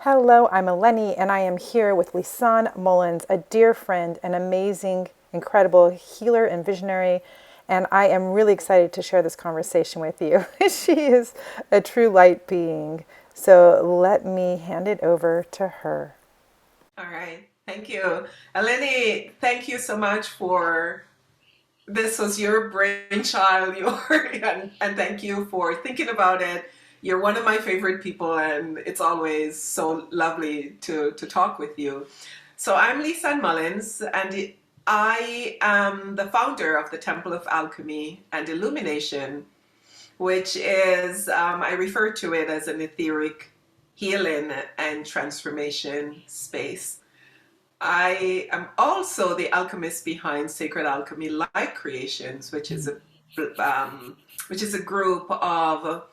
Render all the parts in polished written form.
Hello, I'm Eleni, and I am here with Li-Sann Mullings, a dear friend, an amazing, incredible healer and visionary. And I am really excited to share this conversation with you. She is a true light being. So let me hand it over to her. All right. Thank you. Eleni, thank you so much for this was your brainchild, and thank you for thinking about it. You're one of my favorite people, and it's always so lovely to talk with you. So I'm Li-Sann Mullins, and I am the founder of the Temple of Alchemy and Illumination, which is, I refer to it as an etheric healing and transformation space. I am also the alchemist behind Sacred Alchemy Light Creations, um, which is a group of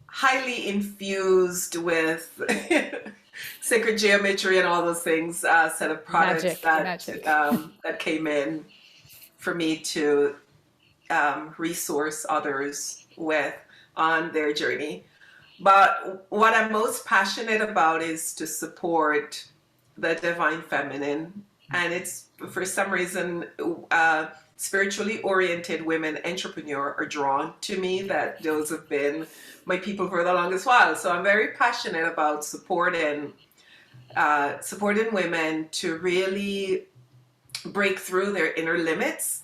highly infused with sacred geometry and all those things, set of products Magic, that magic. that came in for me to resource others with on their journey. But what I'm most passionate about is to support the divine feminine. And it's for some reason, spiritually oriented women entrepreneur are drawn to me, that those have been my people for the longest while. So I'm very passionate about supporting women to really break through their inner limits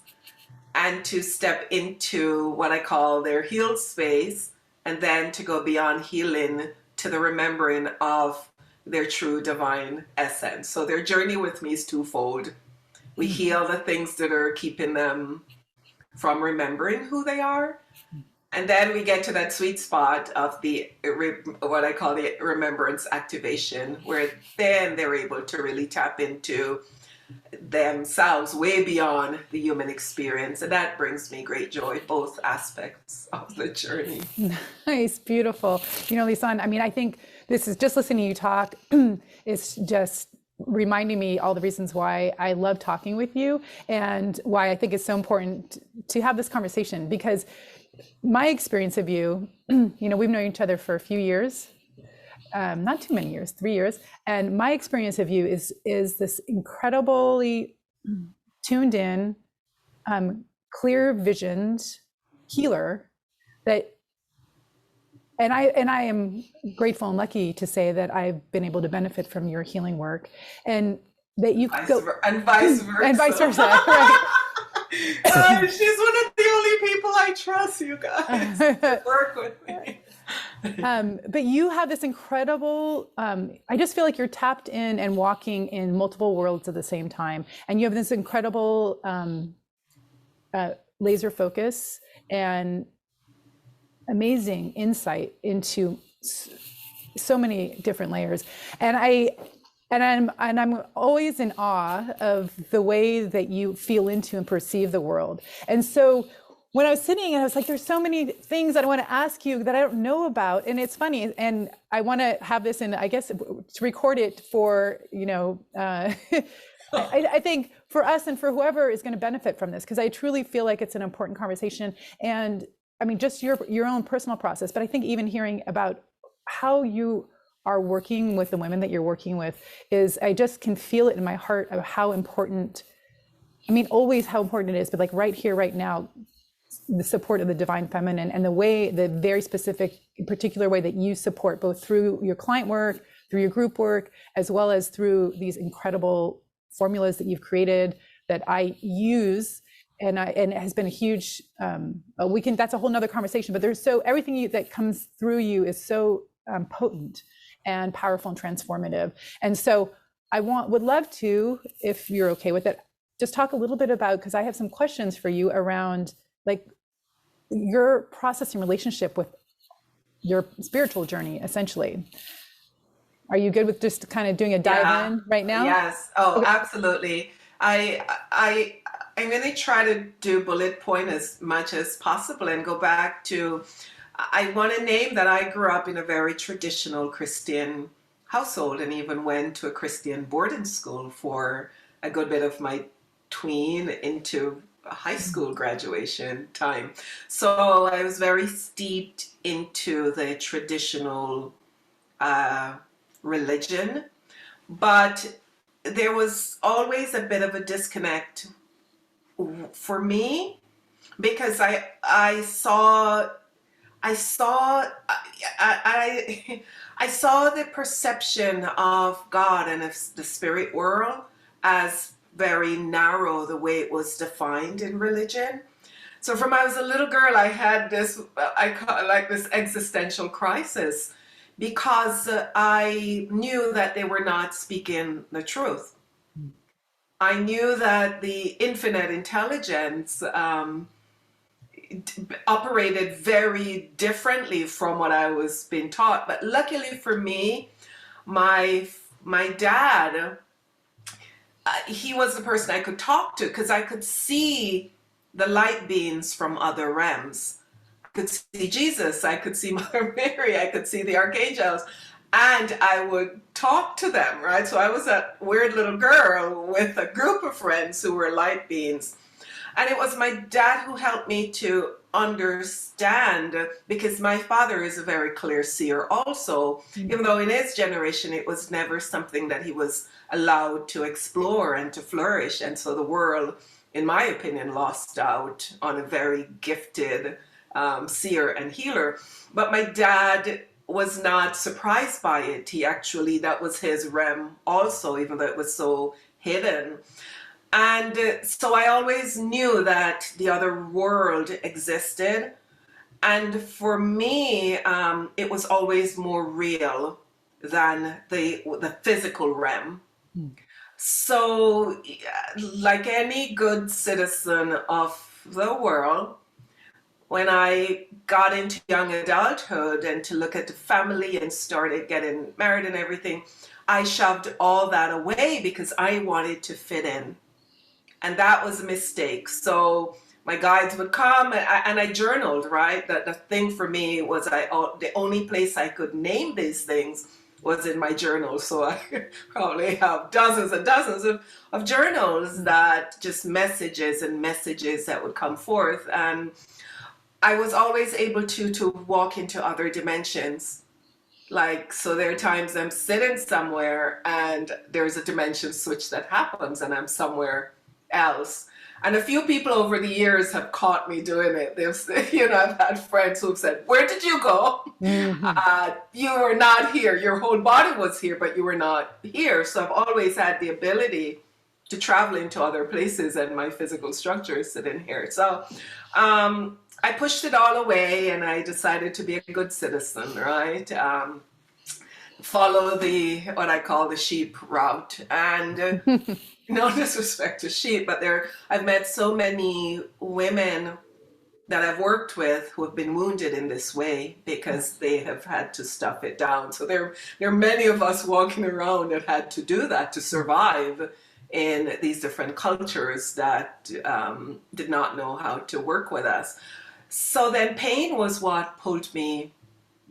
and to step into what I call their healed space, and then to go beyond healing to the remembering of their true divine essence. So their journey with me is twofold. We heal the things that are keeping them from remembering who they are. And then we get to that sweet spot of the what I call the remembrance activation, where then they're able to really tap into themselves way beyond the human experience. And that brings me great joy, both aspects of the journey. Nice, beautiful. Lisan, I mean, I think this is just listening to you talk, it's just reminding me all the reasons why I love talking with you and why I think it's so important to have this conversation because my experience of you, we've known each other for a few years, not too many years, 3 years, and my experience of you is this incredibly tuned in, clear visioned healer that and I am grateful and lucky to say that I've been able to benefit from your healing work and that you go And vice and vice versa. versa, right? She's one of the only people I trust, you guys, to work with me. But you have this incredible, I just feel like you're tapped in and walking in multiple worlds at the same time. And you have this incredible laser focus and amazing insight into so many different layers. And I'm always in awe of the way that you feel into and perceive the world. And so when I was sitting and I was like, there's so many things that I want to ask you that I don't know about. And it's funny. And I want to have this in, I guess, to record it for, I think for us and for whoever is going to benefit from this, because I truly feel like it's an important conversation. And I mean, just your own personal process, but I think even hearing about how you are working with the women that you're working with is, I just can feel it in my heart of how important, I mean, always how important it is, but like right here, right now, the support of the divine feminine and the very specific, particular way that you support both through your client work, through your group work, as well as through these incredible formulas that you've created that I use. And it has been a huge, that's a whole nother conversation, but everything that comes through you is so potent and powerful and transformative. And so would love to, if you're okay with it, just talk a little bit about, because I have some questions for you around like your process and relationship with your spiritual journey, essentially. Are you good with just kind of doing a dive Yeah. in right now? Yes. Oh, Okay. absolutely. I'm going to try to do bullet point as much as possible and go back to, I want to name that I grew up in a very traditional Christian household and even went to a Christian boarding school for a good bit of my tween into high school graduation time. So I was very steeped into the traditional uh, religion, but there was always a bit of a disconnect for me because I saw the perception of God and of the spirit world as very narrow, the way it was defined in religion. So from I was a little girl, I had this, I call it like this existential crisis because I knew that they were not speaking the truth. I knew that the infinite intelligence operated very differently from what I was being taught. But luckily for me, my my dad, he was the person I could talk to because I could see the light beings from other realms. I could see Jesus, I could see Mother Mary, I could see the archangels, and I would talk to them, right? So I was a weird little girl with a group of friends who were light beings. And it was my dad who helped me to understand, because my father is a very clear seer also, even though in his generation it was never something that he was allowed to explore and to flourish. And so the world, in my opinion, lost out on a very gifted seer and healer. But my dad was not surprised by it. He actually, that was his realm also, even though it was so hidden. And so I always knew that the other world existed. And for me, it was always more real than the physical realm. So, like any good citizen of the world, when I got into young adulthood and to look at the family and started getting married and everything, I shoved all that away because I wanted to fit in. And that was a mistake. So my guides would come and I journaled, right? That the thing for me was the only place I could name these things was in my journal. So I probably have dozens and dozens of journals that just messages and messages that would come forth. And I was always able to walk into other dimensions. Like, so there are times I'm sitting somewhere and there's a dimension switch that happens and I'm somewhere else. And a few people over the years have caught me doing it. They've, I've had friends who've said, "Where did you go? You were not here. Your whole body was here, but you were not here." So I've always had the ability to travel into other places, and my physical structure is sitting here. So I pushed it all away, and I decided to be a good citizen, right? Follow what I call the sheep route, and no disrespect to sheep, but I've met so many women that I've worked with who have been wounded in this way because they have had to stuff it down. So there are many of us walking around that had to do that to survive in these different cultures that did not know how to work with us. So then pain was what pulled me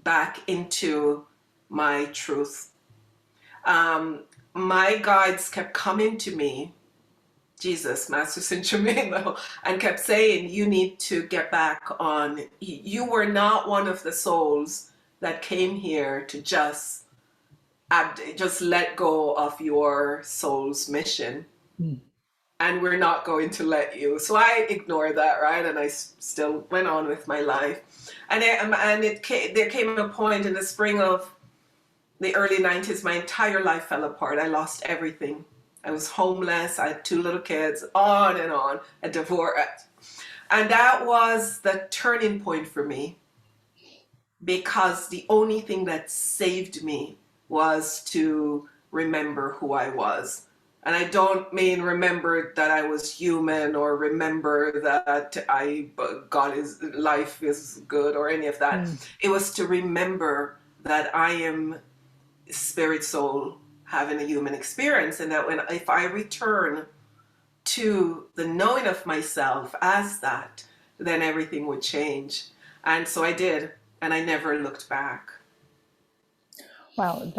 back into my truth. My guides kept coming to me, Jesus, Master Saint Germain, though, and kept saying, "You need to get back on. You were not one of the souls that came here to just let go of your soul's mission. And we're not going to let you." So I ignored that, right? And I still went on with my life. And there came a point in the spring of the early 90s, my entire life fell apart. I lost everything. I was homeless. I had 2 little kids, on, a divorce. And that was the turning point for me, because the only thing that saved me was to remember who I was. And I don't mean remember that I was human or remember that life is good or any of that. It was to remember that I am spirit soul having a human experience, and that if I return to the knowing of myself as that, then everything would change. And so I did, and I never looked back. Wow,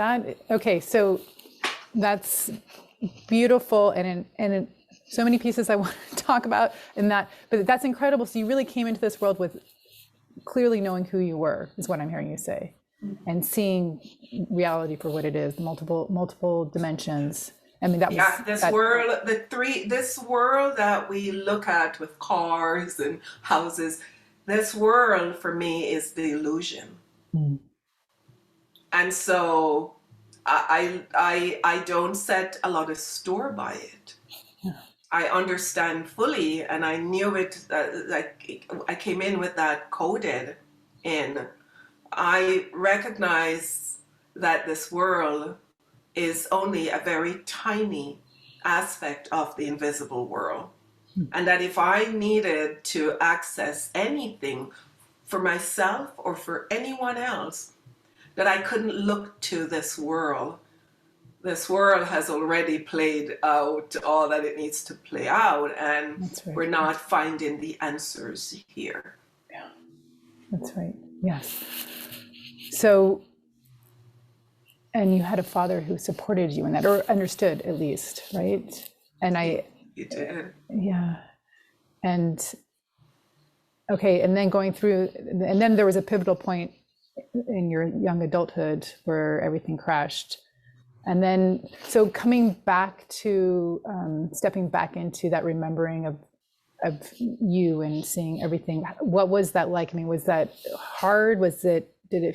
okay, so that's beautiful, and in so many pieces I want to talk about in that, but that's incredible. So you really came into this world with clearly knowing who you were, is what I'm hearing you say. and seeing reality for what it is, multiple dimensions. I mean, that was Yeah, this that. world, this world that we look at with cars and houses, this world for me is the illusion. Mm. And so I don't set a lot of store by it. I understand fully, and I knew it. Like I came in with that coded in. I recognize that this world is only a very tiny aspect of the invisible world, and that if I needed to access anything for myself or for anyone else, that I couldn't look to this world. This world has already played out all that it needs to play out, and That's right. we're not finding the answers here. Yeah, that's right. Yes. So, and you had a father who supported you in that, or understood at least, right? And You did. yeah. And okay, and then going through, and then there was a pivotal point in your young adulthood where everything crashed. And then, so coming back to, stepping back into that remembering of you and seeing everything, what was that like? I mean, was that hard? Was it a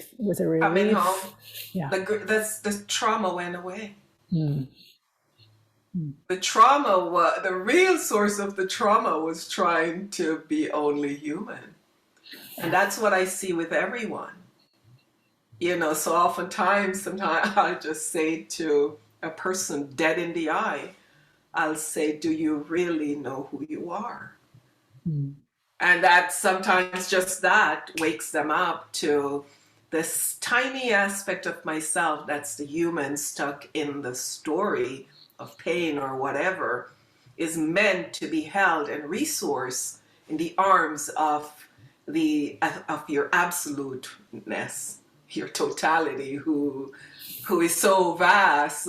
Coming relief? home, Yeah. the trauma went away. Mm. The trauma, the real source of the trauma was trying to be only human. And that's what I see with everyone. You know, so oftentimes, sometimes I just say to a person dead in the eye, I'll say, do you really know who you are? Mm. And that sometimes just that wakes them up to this tiny aspect of myself that's the human stuck in the story of pain or whatever, is meant to be held and resourced in the arms of your absoluteness, your totality, who is so vast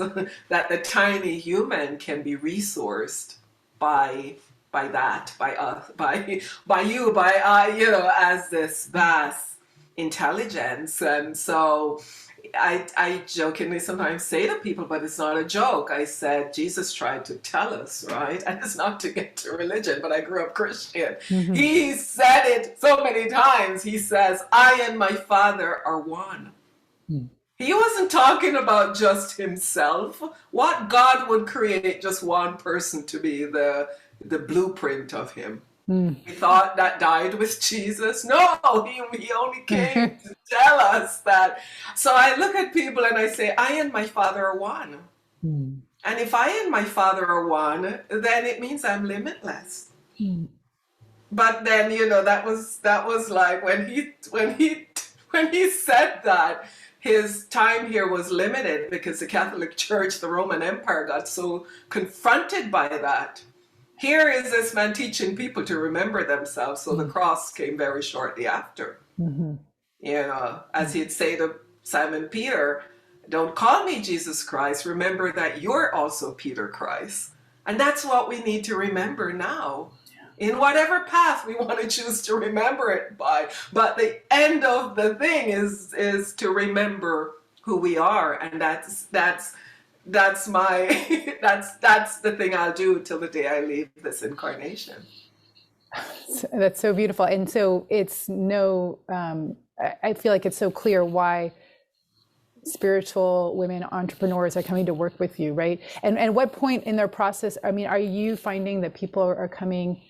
that the tiny human can be resourced by that, by us, by you, by I, you know, as this vast intelligence. And so I jokingly sometimes say to people, but it's not a joke. I said, Jesus tried to tell us, right? And it's not to get to religion, but I grew up Christian. Mm-hmm. He said it so many times. He says, I and my Father are one. Mm. He wasn't talking about just himself. What God would create just one person to be the blueprint of him? Mm. We thought that died with Jesus. No, he only came to tell us that. So I look at people and I say, I and my Father are one. Mm. And if I and my Father are one, then it means I'm limitless. Mm. But then, you know, that was like when he said that, his time here was limited because the Catholic Church, the Roman Empire, got so confronted by that. Here is this man teaching people to remember themselves, so the cross came very shortly after. Mm-hmm. You know, as he'd say to Simon Peter, don't call me Jesus Christ, remember that you're also Peter Christ. And that's what we need to remember now, in whatever path we want to choose to remember it by. But the end of the thing is to remember who we are, and that's my that's the thing I'll do till the day I leave this incarnation. That's so beautiful. And so it's I feel like it's so clear why spiritual women entrepreneurs are coming to work with you, right? And at what point in their process, I mean, are you finding that people are coming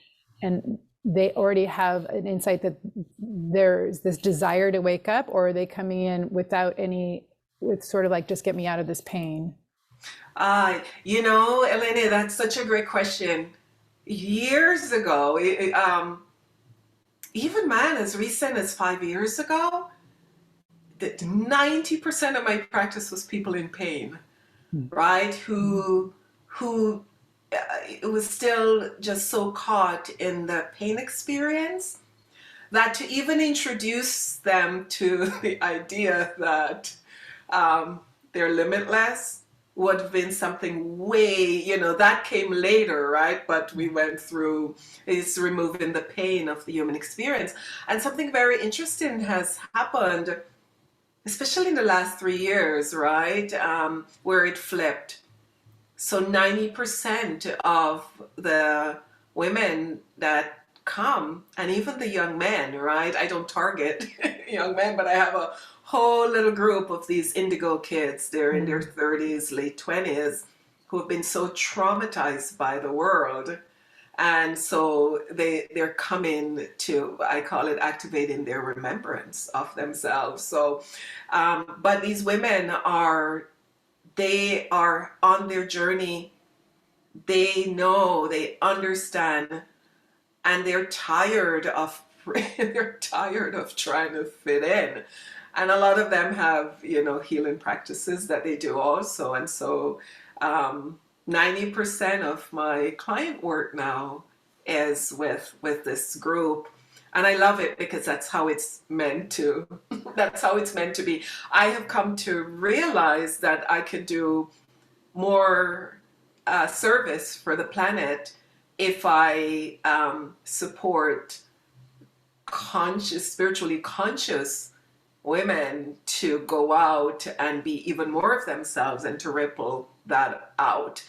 and they already have an insight that there's this desire to wake up, or are they coming in with sort of like, just get me out of this pain? You know, Elena, that's such a great question. Years ago, even man, as recent as 5 years ago, that 90% of my practice was people in pain, right? Who was still just so caught in the pain experience that to even introduce them to the idea that they're limitless would have been something way, you know, that came later, right? But we went through is removing the pain of the human experience. And something very interesting has happened. especially in the last 3 years, right, where it flipped. So 90% of the women that come, and even the young men, right? I don't target young men, but I have a whole little group of these indigo kids. They're in their 30s, late 20s, who have been so traumatized by the world. And so they're coming to, I call it activating their remembrance of themselves. So, but these women they are on their journey. They know, they understand, and they're tired of they're tired of trying to fit in. And a lot of them have, healing practices that they do also. And so 90% of my client work now is with this group. And I love it because that's how it's meant to that's how it's meant to be. I have come to realize that I could do more service for the planet if I support spiritually conscious women to go out and be even more of themselves and to ripple that out.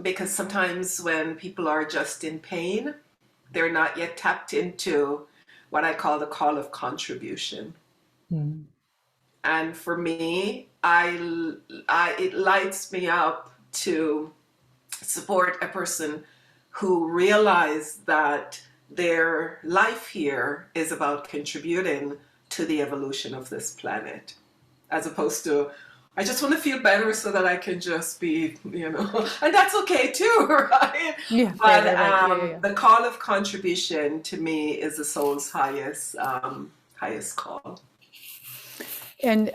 Because sometimes when people are just in pain, they're not yet tapped into what I call the call of contribution. Mm. And for me, it lights me up to support a person who realized that their life here is about contributing to the evolution of this planet, as opposed to, I just want to feel better so that I can just be, and that's okay too, right? Yeah, But right. Yeah. the call of contribution to me is the soul's highest call. And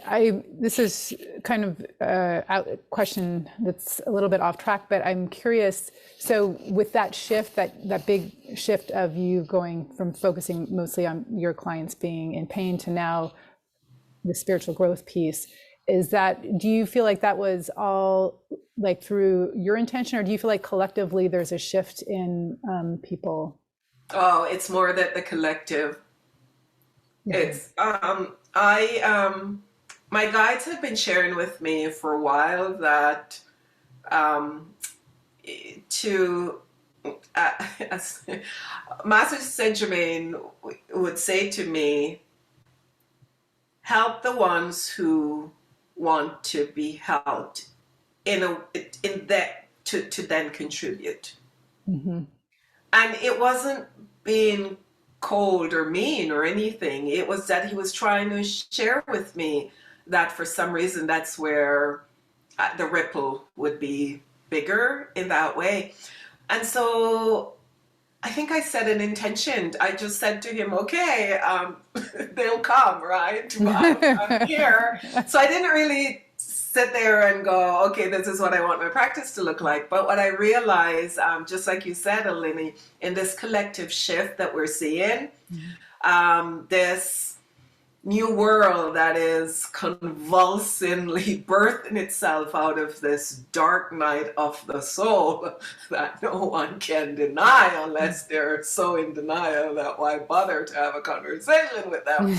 this is kind of a question that's a little bit off track, but I'm curious. So with that shift, that big shift of you going from focusing mostly on your clients being in pain to now the spiritual growth piece, do you feel like that was all like through your intention, or do you feel like collectively there's a shift in people? Oh, it's more that the collective. It's my guides have been sharing with me for a while that to as Master Saint Germain would say to me, help the ones who want to be helped in that to then contribute. Mm-hmm. And it wasn't being cold or mean or anything. It was that he was trying to share with me that for some reason that's where the ripple would be bigger in that way. And so I think I set an intention. I just said to him, okay, they'll come, right? I'm here. So I didn't really sit there and go, okay, this is what I want my practice to look like. But what I realized, just like you said, Eleni, in this collective shift that we're seeing, this new world that is convulsively birthing itself out of this dark night of the soul that no one can deny unless they're so in denial that why bother to have a conversation with them.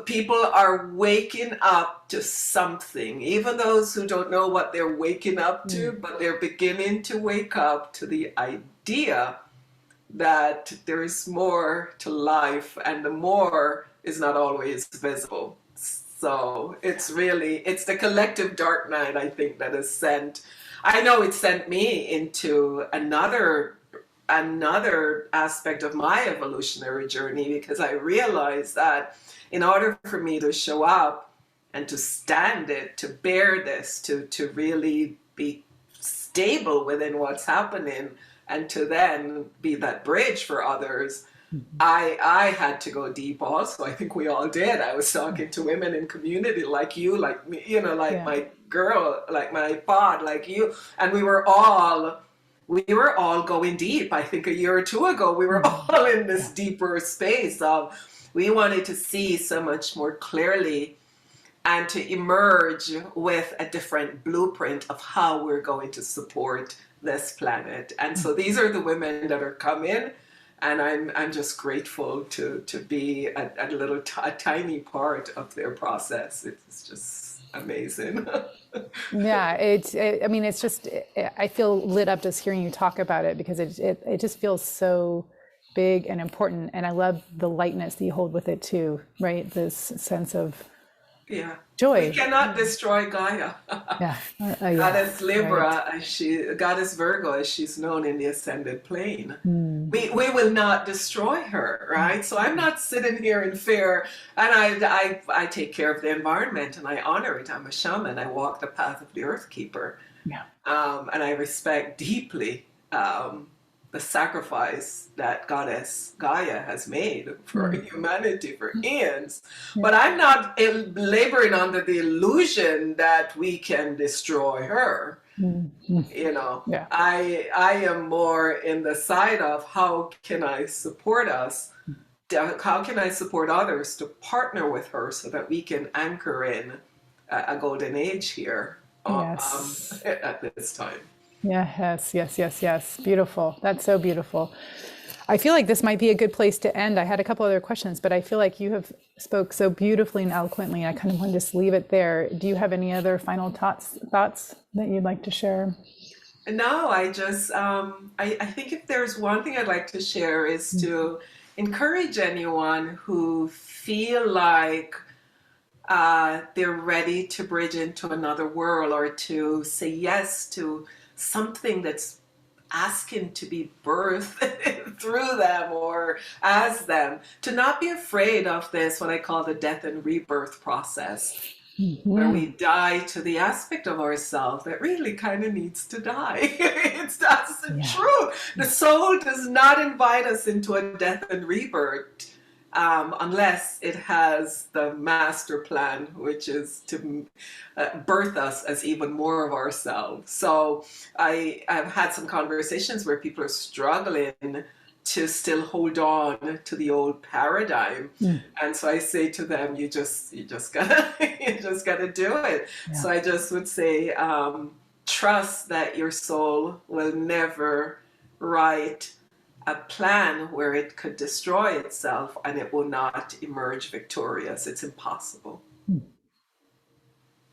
People are waking up to something, even those who don't know what they're waking up to, but they're beginning to wake up to the idea that there is more to life, and the more is not always visible. So it's the collective dark night, I think, that has sent, I know it sent me into another aspect of my evolutionary journey, because I realized that in order for me to show up and to stand it, to bear this, to really be stable within what's happening, and to then be that bridge for others, I had to go deep also. I think we all did. I was talking to women in community like you, like me, my girl, like my pod, like you, and we were all going deep. I think a year or two ago, we were all in this deeper space of, we wanted to see so much more clearly and to emerge with a different blueprint of how we're going to support this planet. And so these are the women that are coming. and I'm just grateful to be a tiny part of their process. It's just amazing. Yeah, I mean, it's just, I feel lit up just hearing you talk about it because it just feels so big and important. And I love the lightness that you hold with it too, right? This sense of Yeah. We joy. cannot destroy Gaia. Yeah. Goddess Yes, right. Libra, Goddess Virgo, as she's known in the ascended plane. Mm. We will not destroy her, right? So I'm not sitting here in fear, and I take care of the environment and I honor it. I'm a shaman. I walk the path of the Earth Keeper, Yeah. and I respect deeply the sacrifice that Goddess Gaia has made for Mm. humanity for eons. Yeah. But I'm not laboring under the illusion that we can destroy her. Mm. Mm. You know, Yeah. I am more in the side of how can I support us? How can I support others to partner with her so that we can anchor in a golden age here Yes. at this time? Yes, yes, yes, yes. Beautiful. That's so beautiful. I feel like this might be a good place to end. I had a couple other questions, but I feel like you have spoke so beautifully and eloquently. I kind of want to just leave it there. Do you have any other final thoughts that you'd like to share? No, I just I think if there's one thing I'd like to share is to encourage anyone who feel like they're ready to bridge into another world or to say yes to something that's asking to be birthed through them or as them, to not be afraid of this, what I call the death and rebirth process, where we Mhm. die to the aspect of ourselves that really kind of needs to die. That's the Yeah. truth. The soul does not invite us into a death and rebirth unless it has the master plan, which is to birth us as even more of ourselves. So I've had some conversations where people are struggling to still hold on to the old paradigm, Mm. and so I say to them, you just gotta you just gotta do it. Yeah. So I just would say, trust that your soul will never write a plan where it could destroy itself and it will not emerge victorious. It's impossible.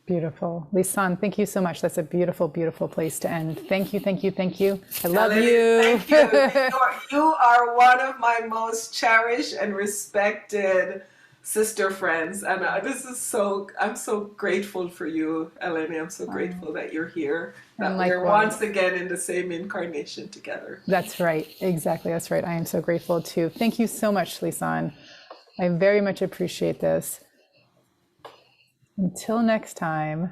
Beautiful. Li-Sann, thank you so much. That's a beautiful, beautiful place to end. Thank you, thank you, thank you. I love Eleni, you. thank you. You are one of my most cherished and respected sister friends. And I'm so grateful for you, Eleni. I'm so grateful that you're here, And that we're once likewise. again in the same incarnation together. That's right. Exactly. That's right. I am so grateful too. Thank you so much, Li-Sann. I very much appreciate this. Until next time.